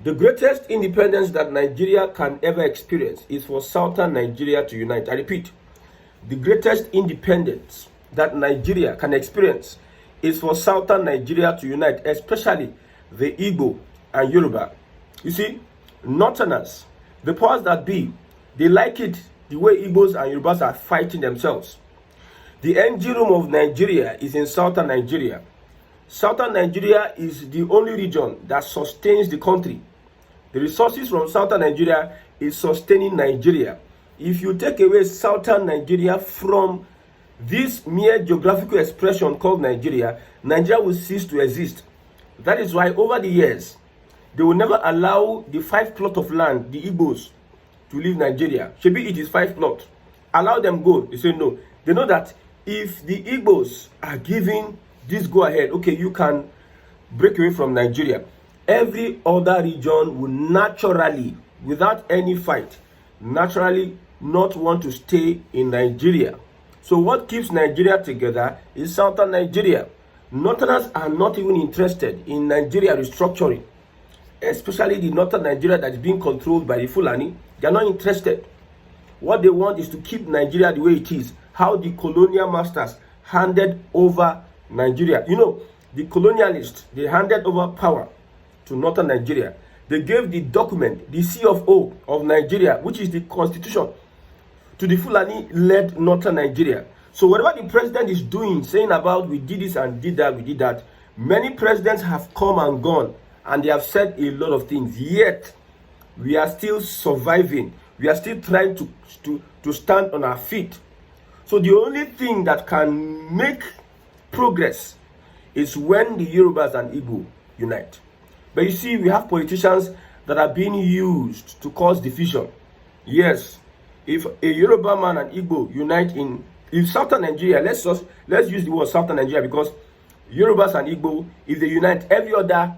The greatest independence that Nigeria can ever experience is for southern Nigeria to unite. I repeat, the greatest independence that Nigeria can experience is for southern Nigeria to unite, especially the Igbo and Yoruba. You see, northerners, the powers that be, they like it the way Igbos and Yorubas are fighting themselves. The engine room of Nigeria is in southern Nigeria. Southern Nigeria is the only region that sustains the country. The resources from southern Nigeria is sustaining Nigeria. If you take away southern Nigeria from this mere geographical expression called Nigeria, Nigeria will cease to exist. That is why over the years, they will never allow the 5 plots of land, the Igbos, to leave Nigeria. Maybe it is 5 plots. Allow them go. They say no. They know that if the Igbos are giving this go ahead, okay, you can break away from Nigeria, every other region will naturally, without any fight, naturally not want to stay in Nigeria. So what keeps Nigeria together is southern Nigeria. Northerners are not even interested in Nigeria restructuring, especially the northern Nigeria that is being controlled by the Fulani. They are not interested. What they want is to keep Nigeria the way it is, how the colonial masters handed over Nigeria. You know, the colonialists, they handed over power to northern Nigeria. They gave the document, the C of O of Nigeria, which is the constitution, to the Fulani-led northern Nigeria. So whatever the president is doing, saying about we did this and did that, we did that, many presidents have come and gone and they have said a lot of things. Yet, we are still surviving. We are still trying to stand on our feet. So the only thing that can make progress is when the Yorubas and Igbo unite. But you see, we have politicians that are being used to cause division. Yes, if a Yoruba man and Igbo unite in southern Nigeria, let's use the word southern Nigeria, because Yorubas and Igbo, if they unite, every other,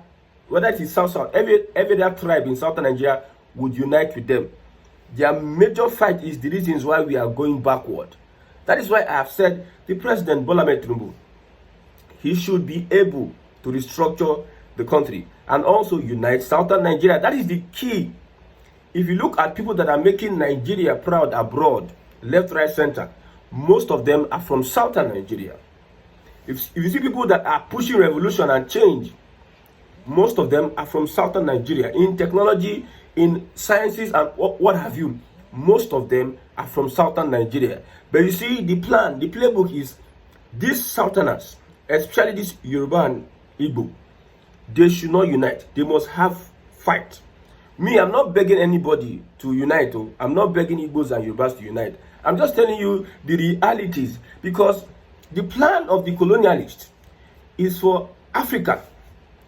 whether it is south, every other tribe in southern Nigeria would unite with them. Their major fight is the reasons why we are going backward. That is why I have said the President Bola Ahmed Tinubu, he should be able to restructure the country and also unite southern Nigeria. That is the key. If you look at people that are making Nigeria proud abroad, left, right, center, most of them are from southern Nigeria. If you see people that are pushing revolution and change, most of them are from southern Nigeria. In technology, in sciences, and what have you, most of them are from southern Nigeria. But you see, the plan, the playbook is these southerners, especially this Yoruba and Igbo, they should not unite. They must have fight. Me, I'm not begging anybody to unite. I'm not begging Igbos and Yorubas to unite. I'm just telling you the realities, because the plan of the colonialists is for Africa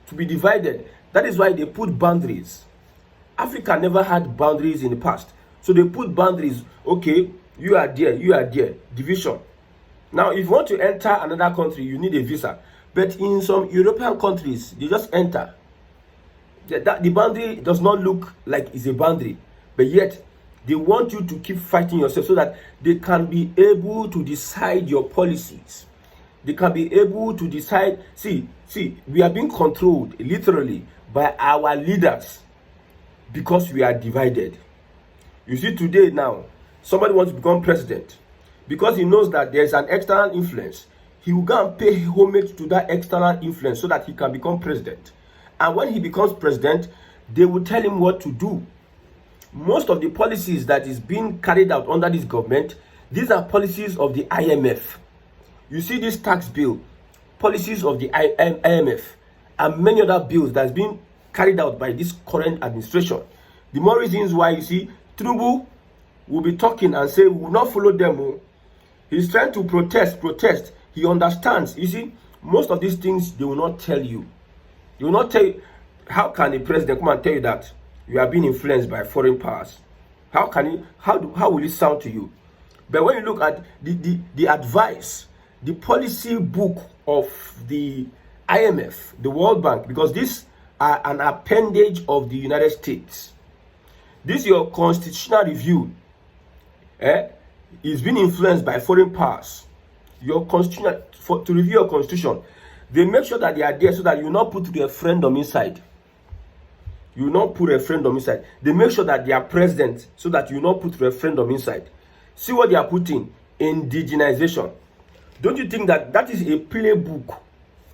to be divided. That is why they put boundaries. Africa never had boundaries in the past. So they put boundaries. Okay, you are there, division. Now, if you want to enter another country, you need a visa. But in some European countries, they just enter. The boundary does not look like it's a boundary. But yet, they want you to keep fighting yourself so that they can be able to decide your policies. They can be able to decide. See, we are being controlled literally by our leaders because we are divided. You see, today now, somebody wants to become president because he knows that there's an external influence. He will go and pay homage to that external influence so that he can become president. And when he becomes president, they will tell him what to do. Most of the policies that is being carried out under this government, these are policies of the IMF. You see this tax bill, policies of the IMF, and many other bills that's been carried out by this current administration. The more reasons why, you see, Tinubu will be talking and say, we will not follow them. He's trying to protest. He understands. You see, most of these things, they will not tell you. They will not tell you. How can a president come and tell you that you are being influenced by foreign powers? How will it sound to you? But when you look at the advice, the policy book of the IMF, the World Bank, because these are an appendage of the United States. This your constitutional review is being influenced by foreign powers. Your constitutional, to review your constitution, they make sure that they are there so that you not put the referendum inside. you will not put referendum inside. They make sure that they are present so that you will not put referendum inside. See what they are putting: indigenization. Don't you think that that is a playbook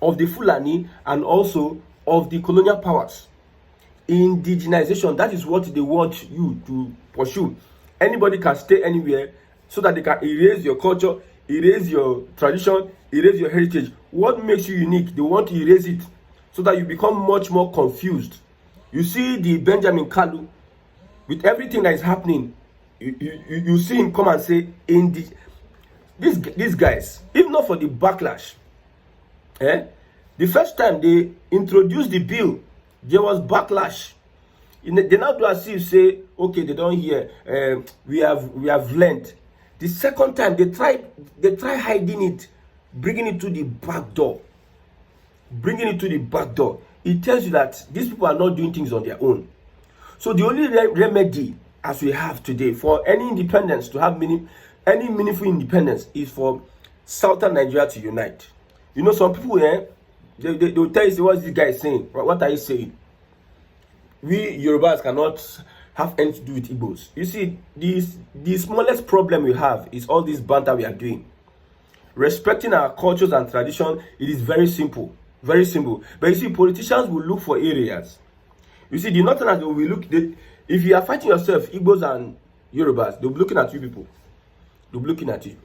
of the Fulani and also of the colonial powers? Indigenization, that is what they want you to pursue. Anybody can stay anywhere so that they can erase your culture, erase your tradition, erase your heritage. What makes you unique? They want to erase it so that you become much more confused. You see the Benjamin Kalu, with everything that is happening, you see him come and say, these guys, if not for the backlash, the first time they introduced the bill, there was backlash. They now do as if say, okay, they don't hear. We have learned. The second time they try hiding it, bringing it to the back door. It tells you that these people are not doing things on their own. So the only remedy as we have today for any independence to have any meaningful independence is for Southern Nigeria to unite. You know, some people they will tell you, what's this guy saying? What are you saying? We Yorubas cannot have anything to do with Igbos. You see, the smallest problem we have is all this banter we are doing. Respecting our cultures and tradition, it is very simple. Very simple. But you see, politicians will look for areas. You see, the Northerners will look. If you are fighting yourself, Igbos and Yorubas, they'll be looking at you people. They'll be looking at you.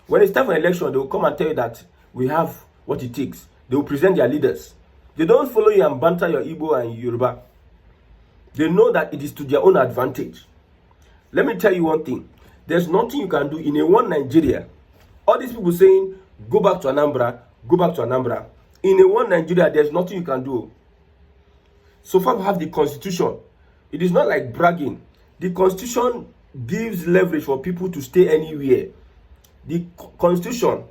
When it's time for election, they will come and tell you that we have what it takes. They will present their leaders. They don't follow you and banter your Igbo and Yoruba. They know that it is to their own advantage. Let me tell you one thing. There's nothing you can do in a one Nigeria. All these people saying, go back to Anambra, go back to Anambra. In a one Nigeria, there's nothing you can do. So far we have the constitution. It is not like bragging. The constitution gives leverage for people to stay anywhere. The constitution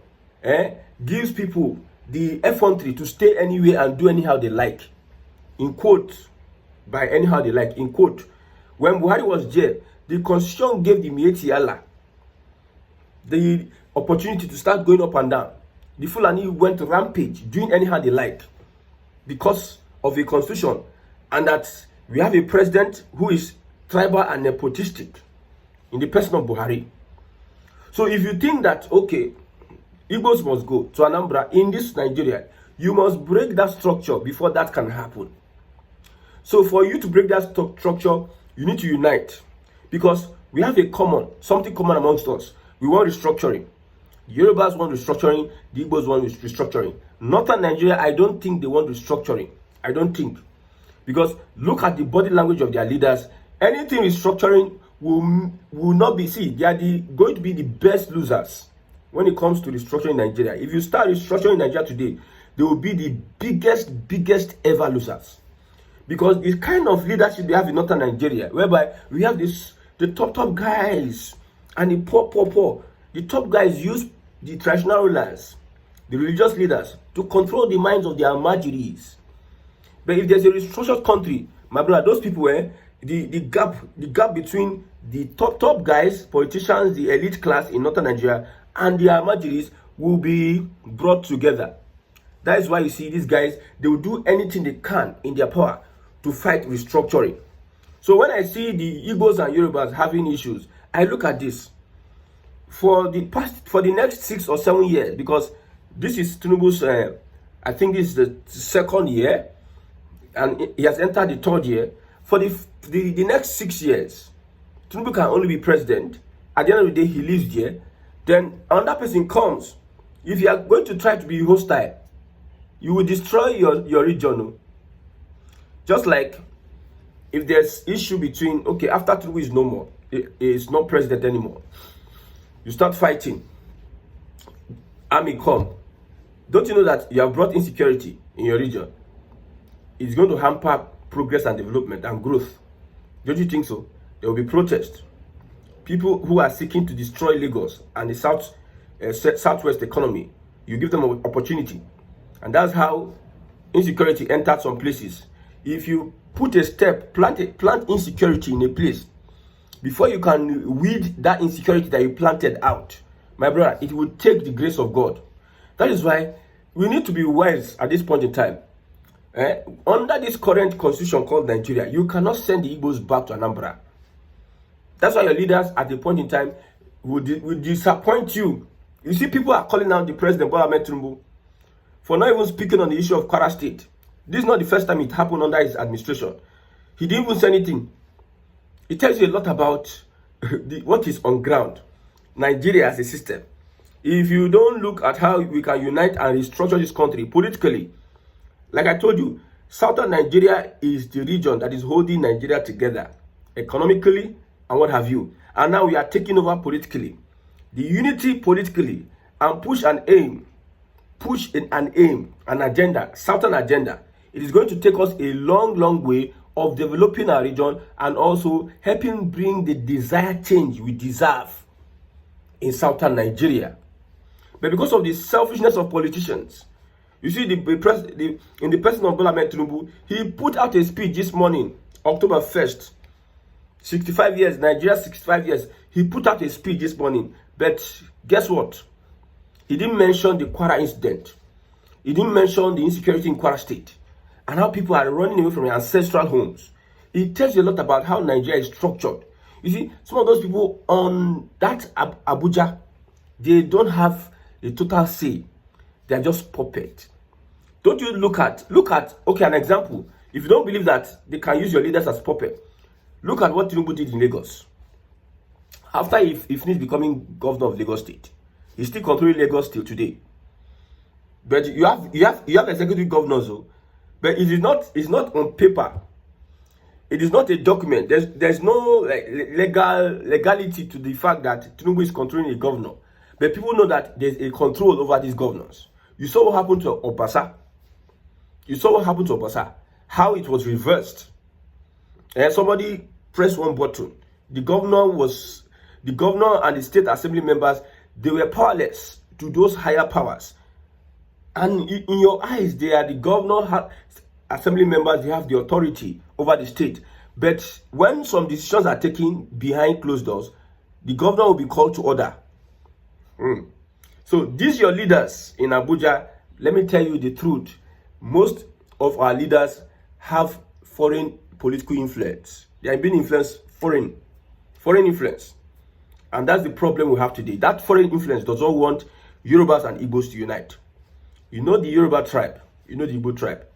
gives people the effrontery to stay anywhere and do anyhow they like. In quote, by anyhow they like, in quote. When Buhari was jailed, the constitution gave the Mieti Allah the opportunity to start going up and down. The Fulani went rampage, doing anyhow they like, because of a constitution, and that we have a president who is tribal and nepotistic in the person of Buhari. So if you think that, okay, Igbos must go to Anambra in this Nigeria, you must break that structure before that can happen. So for you to break that structure, you need to unite, because we have something common amongst us. We want restructuring. The Yorubas want restructuring, the Igbos want restructuring. Northern Nigeria, I don't think they want restructuring. I don't think. Because look at the body language of their leaders. Anything restructuring will not be, they are going to be the best losers when it comes to restructuring Nigeria. If you start restructuring Nigeria today, they will be the biggest ever losers. Because the kind of leadership they have in Northern Nigeria, whereby we have the top guys and the poor. The top guys use the traditional rulers, the religious leaders, to control the minds of their martyrs. But if there's a restructured country, my brother, those people, the gap between the top guys, politicians, the elite class in Northern Nigeria, and their martyrs will be brought together. That is why you see these guys, they will do anything they can in their power to fight restructuring. So when I see the Igbos and Yorubas having issues, I look at this. For the next 6 or 7 years, because this is Tinubu's, I think this is the second year, and he has entered the third year. For the next 6 years, Tinubu can only be president. At the end of the day, he leaves there. Then another person comes. If you are going to try to be hostile, you will destroy your region. Just like if there's issue between, okay, after Tinubu is no more, he is not president anymore, you start fighting, army come. Don't you know that you have brought insecurity in your region? It's going to hamper progress and development and growth. Don't you think so? There will be protests. People who are seeking to destroy Lagos and the southwest economy, you give them an opportunity. And that's how insecurity entered some places. If you put a step, plant insecurity in a place, before you can weed that insecurity that you planted out, my brother, it will take the grace of God. That is why we need to be wise at this point in time. Under this current constitution called Nigeria, you cannot send the Igbos back to Anambra. That's why your leaders at a point in time will disappoint you. You see, people are calling out the president, Bola Ahmed Tinubu, for not even speaking on the issue of Kwara State. This is not the first time it happened under his administration. He didn't even say anything. It tells you a lot about what is on ground. Nigeria as a system. If you don't look at how we can unite and restructure this country politically, like I told you, Southern Nigeria is the region that is holding Nigeria together economically and what have you. And now we are taking over politically. The unity politically and push an aim, an agenda, Southern agenda. It is going to take us a long, long way of developing our region and also helping bring the desired change we deserve in Southern Nigeria. But because of the selfishness of politicians, you see, in the person of Bola Ahmed Tinubu, he put out a speech this morning, October 1st, 65 years, Nigeria 65 years. He put out a speech this morning, but guess what? He didn't mention the Kwara incident. He didn't mention the insecurity in Kwara State and how people are running away from their ancestral homes. It tells you a lot about how Nigeria is structured. You see, some of those people on that Abuja, they don't have a total say. They are just puppet. Don't you look at, okay, an example. If you don't believe that they can use your leaders as puppet, look at what Tinubu did in Lagos. After he finished becoming governor of Lagos State, he's still controlling Lagos till today. But you have executive governors, though, but it's not on paper. It is not a document. There's no legality to the fact that Tinubu is controlling a governor. But people know that there's a control over these governors. You saw what happened to Obasa. How it was reversed. And somebody pressed one button. The governor and the state assembly members, they were powerless to those higher powers. And in your eyes, they are the governor, assembly members, they have the authority over the state. But when some decisions are taken behind closed doors, the governor will be called to order. So these your leaders in Abuja, let me tell you the truth. Most of our leaders have foreign political influence. They are being influenced foreign influence. And that's the problem we have today. That foreign influence does not want Yorubas and Igbos to unite. You know the Yoruba tribe, you know the Igbo tribe.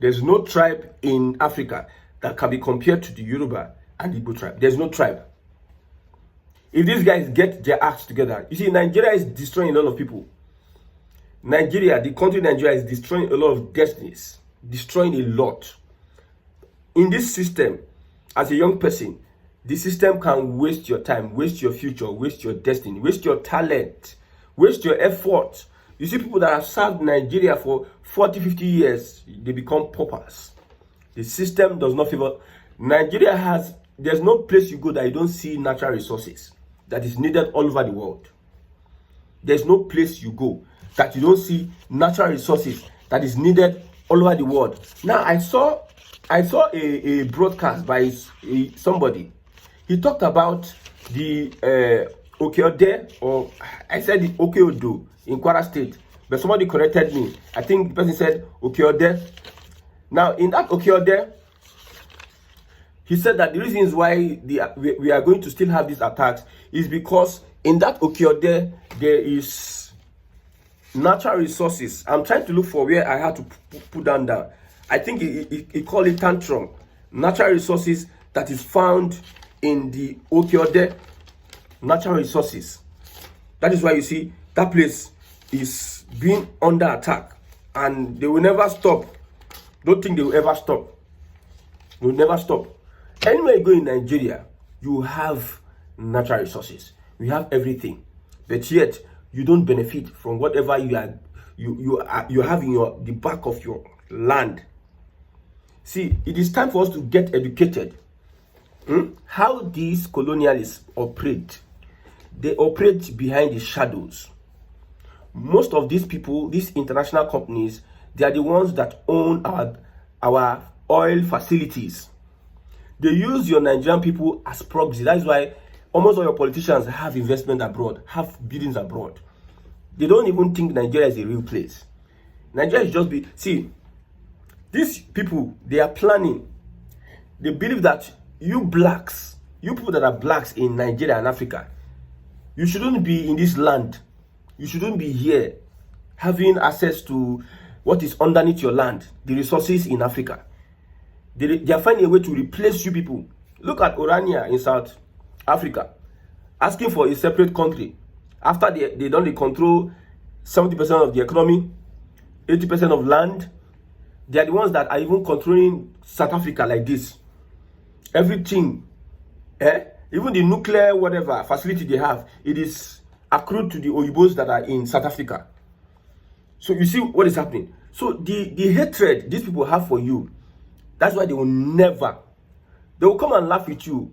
There's no tribe in Africa that can be compared to the Yoruba and Igbo tribe. There's no tribe. If these guys get their acts together, you see, Nigeria is destroying a lot of people. Nigeria, the country Nigeria, is destroying a lot of destinies, destroying a lot. In this system, as a young person, the system can waste your time, waste your future, waste your destiny, waste your talent, waste your effort. You see people that have served Nigeria for 40, 50 years, they become paupers. The system does not favor. Nigeria there's no place you go that you don't see natural resources that is needed all over the world. There's no place you go that you don't see natural resources that is needed all over the world. Now, I saw a broadcast by somebody. He talked about the Okeode, or I said the Okeodo in Kwara State, but somebody corrected me. I think the person said Okeode. Now, in that Okeode, he said that the reasons why we are going to still have these attacks is because in that Okeode, there is natural resources. I'm trying to look for where I had to put down. I think he called it tantrum. Natural resources that is found in the Okeode. Natural resources. That is why you see that place is being under attack. And they will never stop. Don't think they will ever stop. They will never stop. Anywhere you go in Nigeria, you have natural resources. You have everything. But yet, you don't benefit from whatever you have in the back of your land. See, it is time for us to get educated. How these colonialists operate. They operate behind the shadows. Most of these people, these international companies, they are the ones that own our oil facilities. They use your Nigerian people as proxy. That's why almost all your politicians have investment abroad, have buildings abroad. They don't even think Nigeria is a real place. Nigeria is just see, These people, they are planning. They believe that you blacks, you people that are blacks in Nigeria and Africa, you shouldn't be in this land. You shouldn't be here having access to what is underneath your land, the resources in Africa. They are finding a way to replace you people. Look at Orania in South Africa, asking for a separate country. After they don't control 70% of the economy, 80% of land, they are the ones that are even controlling South Africa like this. Everything, even the nuclear whatever facility they have, it is accrued to the Oyibos that are in South Africa. So you see what is happening. So the hatred these people have for you, that's why they will come and laugh with you.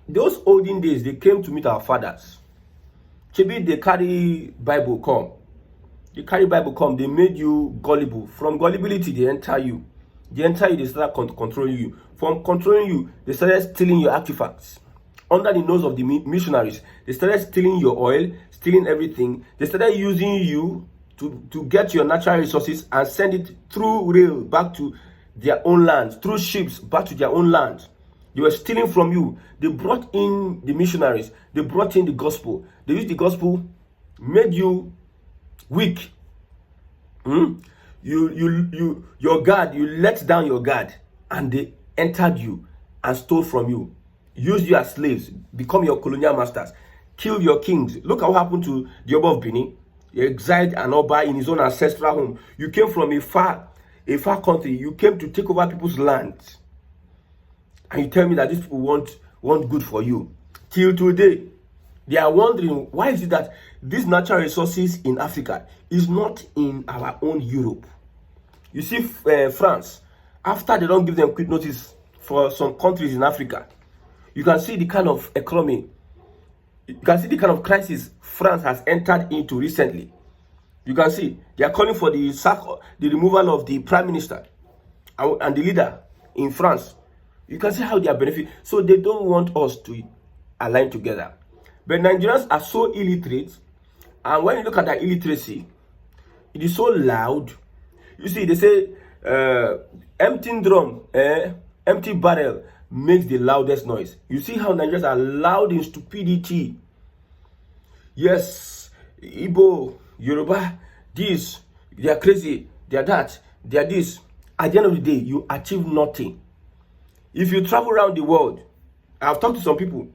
Those olden days, they came to meet our fathers. Maybe they carry Bible come. They made you gullible. From gullibility, they enter you. They start controlling you. From controlling you, they started stealing your artifacts. Under the nose of the missionaries, they started stealing your oil, stealing everything. They started using you to get your natural resources and send it through rail back to their own land, through ships back to their own land. They were stealing from you. They brought in the missionaries. They brought in the gospel. They used the gospel, made you weak. Your guard, you let down your guard, and they entered you and stole from you, used you as slaves, become your colonial masters, kill your kings. Look at what happened to the Oba of Benin. He exiled an Oba in his own ancestral home. You came from a far country. You came to take over people's land, and you tell me that these people want good for you. Till today, they are wondering, why is it that these natural resources in Africa is not in our own Europe? You see, France, after they don't give them quick notice for some countries in Africa, you can see the kind of economy, you can see the kind of crisis France has entered into recently. You can see they are calling for the removal of the prime minister and the leader in France. You can see how they are benefiting. So they don't want us to align together. But Nigerians are so illiterate, and when you look at their illiteracy, it is so loud. You see, they say empty drum, empty barrel makes the loudest noise. You see how Nigerians are loud in stupidity. Yes, Igbo, Yoruba, this, they are crazy, they are that, they are this. At the end of the day, you achieve nothing. If you travel around the world, I've talked to some people.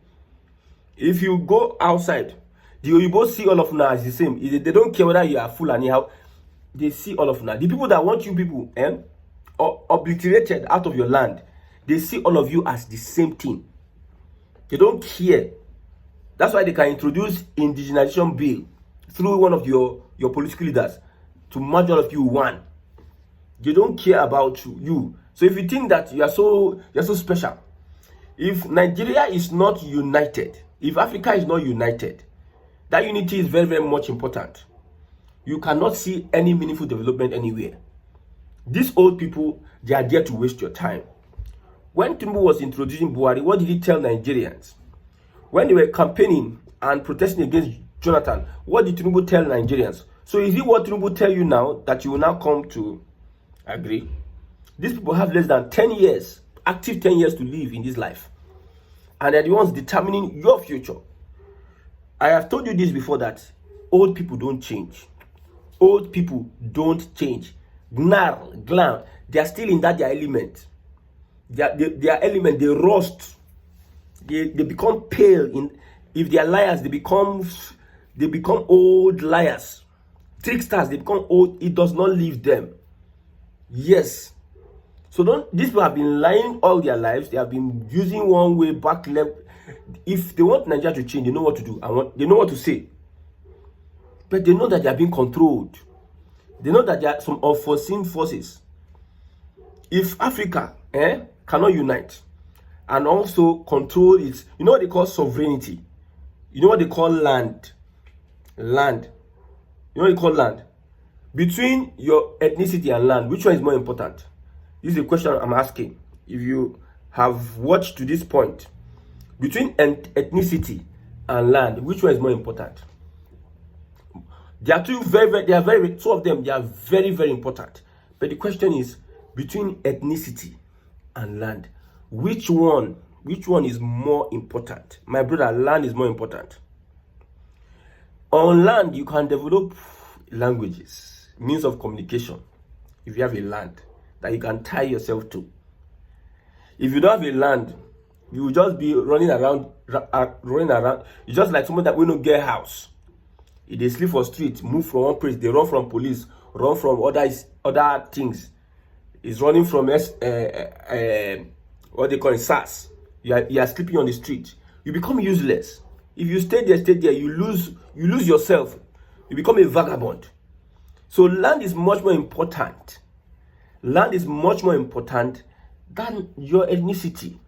If you go outside, the Oyibos see all of now as the same. They don't care whether you are full anyhow. They see all of now. The people that want you people obliterated out of your land, they see all of you as the same thing. They don't care. That's why they can introduce indigenization bill through one of your political leaders to merge all of you one. They don't care about you. So if you think that you're so special, if Nigeria is not united, if Africa is not united, that unity is very, very much important. You cannot see any meaningful development anywhere. These old people, they are there to waste your time. When Tinubu was introducing Buhari, what did he tell Nigerians? When they were campaigning and protesting against Jonathan, what did Tinubu tell Nigerians? So is it what Tinubu tell you now that you will now come to agree? These people have less than 10 years, active 10 years to live in this life. And they're the ones determining your future. I have told you this before, that old people don't change. Old people don't change. Glam, they are still in that their element. Their element, they rust. They become pale. If they are liars, they become old liars. Tricksters, they become old. It does not leave them. Yes. So these people have been lying all their lives. They have been using one way, back, left. If they want Nigeria to change, they know what to do. They know what to say. But they know that they are being controlled. They know that there are some unforeseen forces. If Africa cannot unite and also control its, you know what they call sovereignty. You know what they call land. Land. You know what they call land. Between your ethnicity and land, which one is more important? This is a question I'm asking. If you have watched to this point, between ethnicity and land, which one is more important? They are two of them, they are very, very important. But the question is, between ethnicity and land. Which one is more important? My brother, land is more important. On land, you can develop languages, means of communication, if you have a land that you can tie yourself to. If you don't have a land, you will just be running around. You just like someone that will not get house. If they sleep for street, move from one place, they run from police, run from other things. It's running from what they call it, SARS. You are sleeping on the street. You become useless. If you stay there, you lose yourself. You become a vagabond. So land is much more important. Land is much more important than your ethnicity.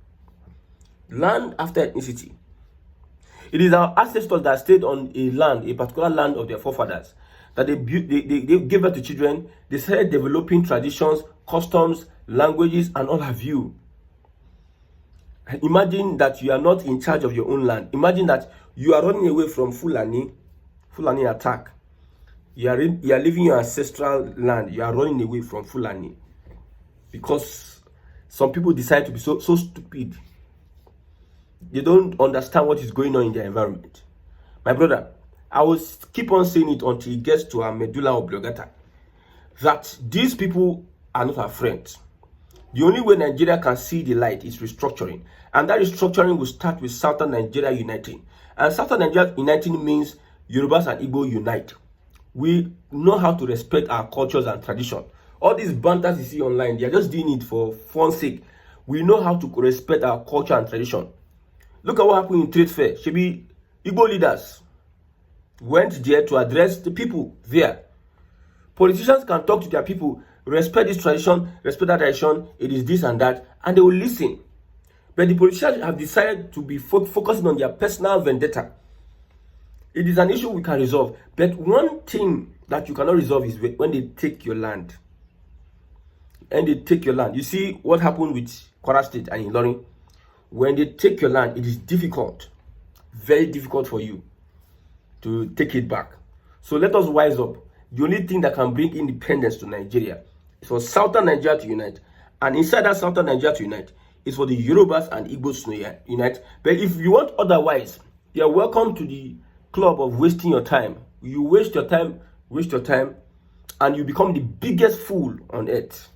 Land after ethnicity. It is our ancestors that stayed on a particular land of their forefathers, that they gave birth to children. They started developing traditions, customs, languages, and all have you. Imagine that you are not in charge of your own land. Imagine that you are running away from Fulani attack. You are leaving your ancestral land. You are running away from Fulani because some people decide to be so stupid. They don't understand what is going on in their environment. My brother, I will keep on saying it until it gets to our medulla oblongata, that these people are not our friends. The only way Nigeria can see the light is restructuring. And that restructuring will start with Southern Nigeria uniting. And Southern Nigeria uniting means Yorubas and Igbo unite. We know how to respect our cultures and tradition. All these banters you see online, they are just doing it for fun's sake. We know how to respect our culture and tradition. Look at what happened in trade fair. Shebi Igbo leaders went there to address the people there. Politicians can talk to their people, respect this tradition, respect that tradition, it is this and that, and they will listen. But the politicians have decided to be focusing on their personal vendetta. It is an issue we can resolve. But one thing that you cannot resolve is when they take your land. And they take your land. You see what happened with Kwara State and Ilorin. When they take your land, it is difficult, very difficult for you to take it back. So let us wise up. The only thing that can bring independence to Nigeria is for Southern Nigeria to unite. And inside that Southern Nigeria to unite is for the Yorubas and Igbos to unite. But if you want otherwise, you are welcome to the club of wasting your time. You waste your time, and you become the biggest fool on earth.